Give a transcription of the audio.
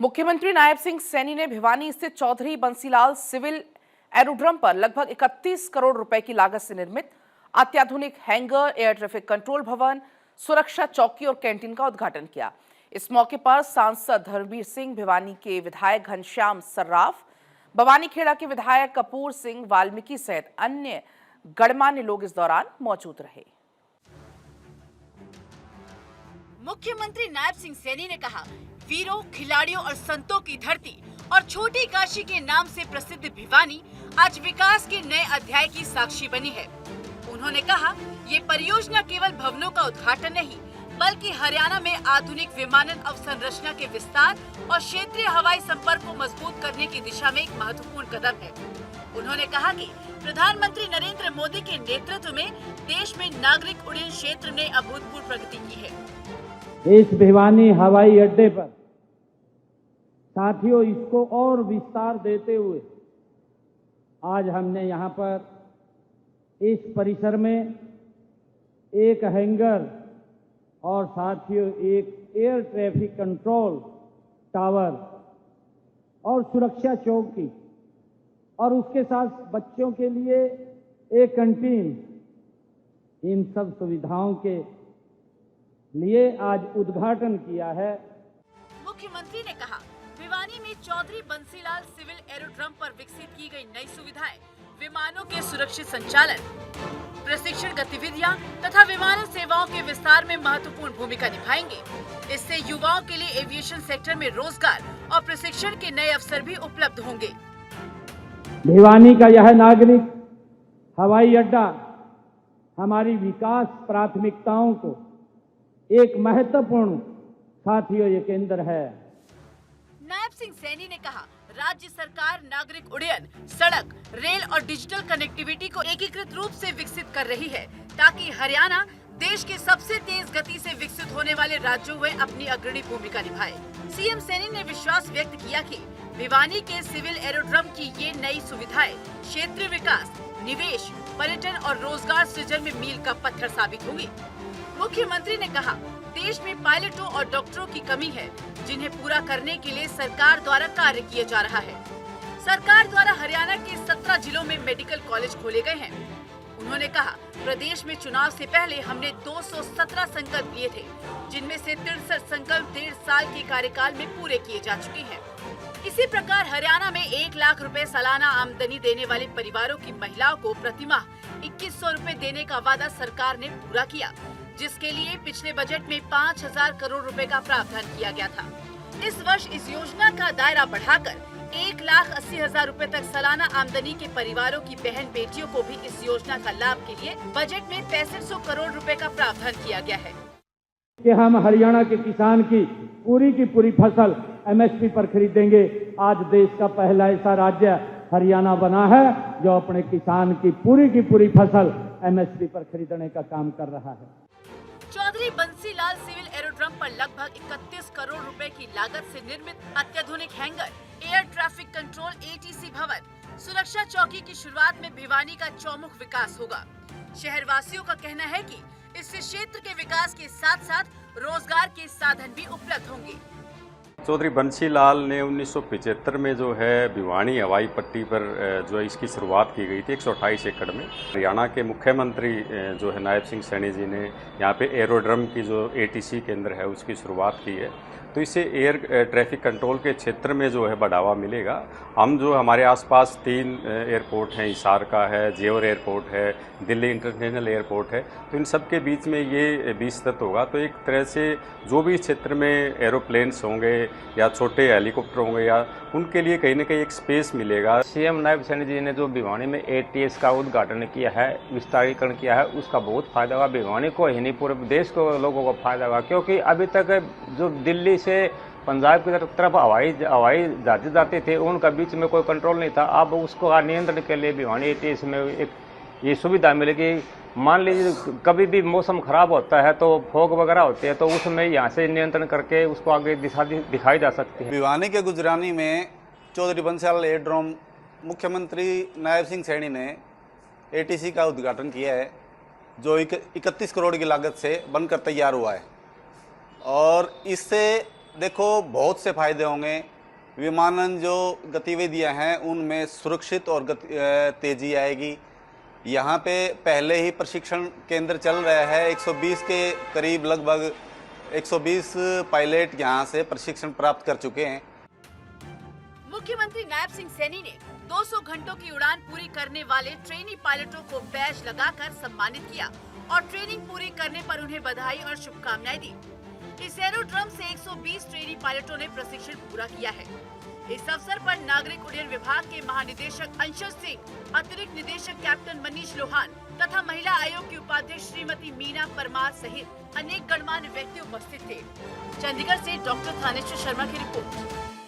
मुख्यमंत्री नायब सिंह सैनी ने भिवानी स्थित चौधरी बंसीलाल सिविल एरोड्रम पर लगभग 31 करोड़ रुपए की लागत से निर्मित अत्याधुनिक हैंगर, एयर ट्रैफिक कंट्रोल भवन, सुरक्षा चौकी और कैंटीन का उद्घाटन किया। इस मौके पर सांसद धर्मवीर सिंह, भिवानी के विधायक घनश्याम सर्राफ, भवानीखेड़ा के विधायक कपूर सिंह वाल्मीकि सहित अन्य गणमान्य लोग इस दौरान मौजूद रहे। मुख्यमंत्री नायब सिंह सैनी ने कहा, वीरों, खिलाड़ियों और संतों की धरती और छोटी काशी के नाम से प्रसिद्ध भिवानी आज विकास के नए अध्याय की साक्षी बनी है। उन्होंने कहा, ये परियोजना केवल भवनों का उद्घाटन नहीं, बल्कि हरियाणा में आधुनिक विमानन अवसंरचना के विस्तार और क्षेत्रीय हवाई संपर्क को मजबूत करने की दिशा में एक महत्वपूर्ण कदम है। उन्होंने कहा कि प्रधानमंत्री नरेंद्र मोदी के नेतृत्व में देश में नागरिक उड्डयन क्षेत्र ने अभूतपूर्व प्रगति की है। इस भिवानी हवाई अड्डे पर साथियों, इसको और विस्तार देते हुए आज हमने यहां पर इस परिसर में एक हैंगर और साथियों एक एयर ट्रैफिक कंट्रोल टावर और सुरक्षा चौकी और उसके साथ बच्चों के लिए एक कैंटीन, इन सब सुविधाओं के लिए आज उद्घाटन किया है। मुख्यमंत्री ने कहा, भिवानी में चौधरी बंसीलाल सिविल एरोड्रम पर विकसित की गई नई सुविधाएं विमानों के सुरक्षित संचालन, प्रशिक्षण गतिविधियां तथा विमानन सेवाओं के विस्तार में महत्वपूर्ण भूमिका निभाएंगे। इससे युवाओं के लिए एविएशन सेक्टर में रोजगार और प्रशिक्षण के नए अवसर भी उपलब्ध होंगे। भिवानी का यह नागरिक हवाई अड्डा हमारी विकास प्राथमिकताओं को एक महत्वपूर्ण साथियों ये केंद्र है। नायब सिंह सैनी ने कहा, राज्य सरकार नागरिक उड्डयन, सड़क, रेल और डिजिटल कनेक्टिविटी को एकीकृत रूप से विकसित कर रही है, ताकि हरियाणा देश के सबसे तेज गति से विकसित होने वाले राज्यों में अपनी अग्रणी भूमिका निभाए। सीएम सैनी ने विश्वास व्यक्त किया कि भिवानी के सिविल एरोड्रम की ये नई सुविधाएं क्षेत्रीय विकास, निवेश, पर्यटन और रोजगार सृजन में मील का पत्थर साबित होगी। मुख्यमंत्री ने कहा, देश में पायलटों और डॉक्टरों की कमी है, जिन्हें पूरा करने के लिए सरकार द्वारा कार्य किया जा रहा है। सरकार द्वारा हरियाणा के 17 जिलों में मेडिकल कॉलेज खोले गए हैं। उन्होंने कहा, प्रदेश में चुनाव से पहले हमने 217 संकल्प लिए थे, जिनमें से 63 संकल्प 1.5 साल के कार्यकाल में पूरे किए जा चुके हैं। इसी प्रकार हरियाणा में 1 लाख रुपए सालाना आमदनी देने वाले परिवारों की महिलाओं को प्रतिमाह 2100 रुपए देने का वादा सरकार ने पूरा किया, जिसके लिए पिछले बजट में 5000 करोड़ रुपए का प्रावधान किया गया था। इस वर्ष इस योजना का दायरा बढ़ाकर 1,80,000 रुपए तक सालाना आमदनी के परिवारों की बहन बेटियों को भी इस योजना का लाभ के लिए बजट में 6500 करोड़ रुपए का प्रावधान किया गया है। कि हम हरियाणा के किसान की पूरी फसल एमएसपी पर खरीदेंगे। आज देश का पहला ऐसा राज्य हरियाणा बना है जो अपने किसान की पूरी फसल एमएसपी पर खरीदने का काम कर रहा है। चौधरी बंसीलाल सिविल एरोड्रम पर लगभग 31 करोड़ रुपए की लागत से निर्मित अत्याधुनिक hangar, air traffic control ATC भवन, सुरक्षा चौकी की शुरुआत में भिवानी का चौमुख विकास होगा। शहरवासियों का कहना है कि इससे क्षेत्र के विकास के साथ साथ रोजगार के साधन भी उपलब्ध होंगे। चौधरी बंसीलाल ने 1975 में जो है भिवानी हवाई पट्टी पर जो है इसकी शुरुआत की गई थी 128 एकड़ में। हरियाणा के मुख्यमंत्री जो है नायब सिंह सैनी जी ने यहाँ पे एरोड्रम की जो एटीसी केंद्र है उसकी शुरुआत की है। तो इससे एयर ट्रैफिक कंट्रोल के क्षेत्र में जो है बढ़ावा मिलेगा। हम जो हमारे आसपास 3 एयरपोर्ट हैं, हिसार का है, जेवर एयरपोर्ट है, दिल्ली इंटरनेशनल एयरपोर्ट है, तो इन सब के बीच में ये विस्तृत होगा। तो एक तरह से जो भी क्षेत्र में एरोप्लेन्स होंगे या छोटे हेलीकॉप्टर होंगे या उनके लिए कहीं ना कहीं एक स्पेस मिलेगा। सीएम नायब सैनी जी ने जो भिवानी में एटीएस का उद्घाटन किया है, विस्तारीकरण किया है, उसका बहुत फायदा होगा। भिवानी को ही नहीं पूरे देश को लोगों को फायदा होगा, क्योंकि अभी तक जो दिल्ली से पंजाब की तरफ हवाई जहाज जाते थे, उनका बीच में कोई कंट्रोल नहीं था। अब उसको नियंत्रण के लिए भिवानी एटीएस में एक ये सुविधा मिलेगी। मान लीजिए कभी भी मौसम खराब होता है तो फॉग वगैरह होती है, तो उसमें यहाँ से नियंत्रण करके उसको आगे दिशा दिखाई जा सकती है। भिवानी के गुजरानी में चौधरी बंसीलाल एरोड्रम मुख्यमंत्री नायब सिंह सैनी ने एटीसी का उद्घाटन किया है, जो 31 करोड़ की लागत से बनकर तैयार हुआ है। और इससे देखो बहुत से फायदे होंगे। विमानन जो गतिविधियां हैं उनमें सुरक्षित और तेजी आएगी। यहाँ पे पहले ही प्रशिक्षण केंद्र चल रहा है। 120 के करीब लगभग 120 पायलट यहाँ से प्रशिक्षण प्राप्त कर चुके हैं। मुख्यमंत्री नायब सिंह सैनी ने 200 घंटों की उड़ान पूरी करने वाले ट्रेनी पायलटों को बैज लगाकर सम्मानित किया और ट्रेनिंग पूरी करने पर उन्हें बधाई और शुभकामनाएं दी। इस एरोड्रम से 120 ट्रेनी पायलटों ने प्रशिक्षण पूरा किया है। इस अवसर पर नागरिक उड्डयन विभाग के महानिदेशक अंशज सिंह, अतिरिक्त निदेशक कैप्टन मनीष लोहान तथा महिला आयोग की उपाध्यक्ष श्रीमती मीना परमार सहित अनेक गणमान्य व्यक्ति उपस्थित थे। चंडीगढ़ से डॉक्टर थानेश्वर शर्मा की रिपोर्ट।